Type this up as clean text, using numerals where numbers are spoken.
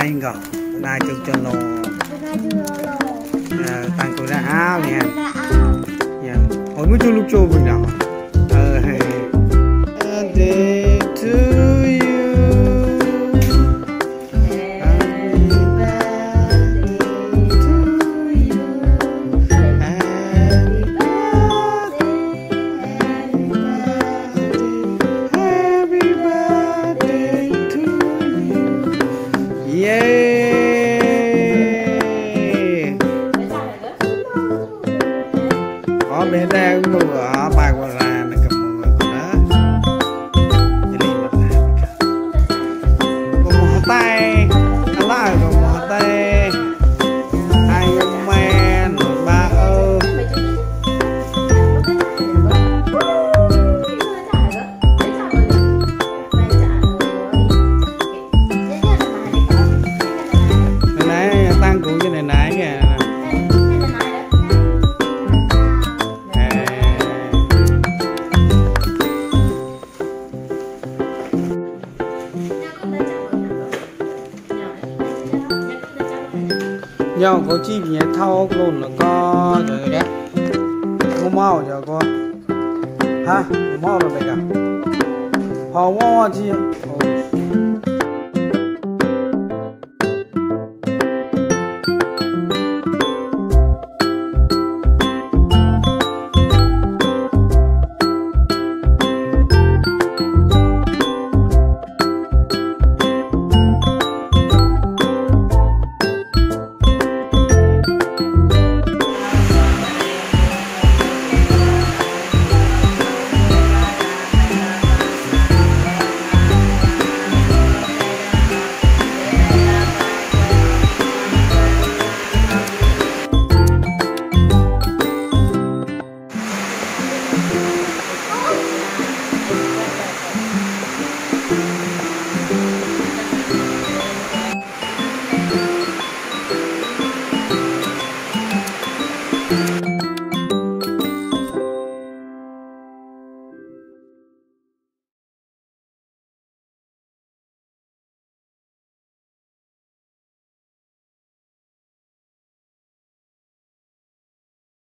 này enggak na chụp cho nó tăng tuổi ra áo nè hồi mới lúc chụp mình nào birthday to you happy birthday to you happy birthday to you yeah có bé đang ngủ ở bài của là mình cầm mười của nó jadi một tay nó lại còn một tay hai ông mẹ một ba ơ này tăng cũng cái này nãy kìa nhau có chi nhé thao luôn là có rồi đấy có mau giờ có ha mau rồi bây giờ họ mau chi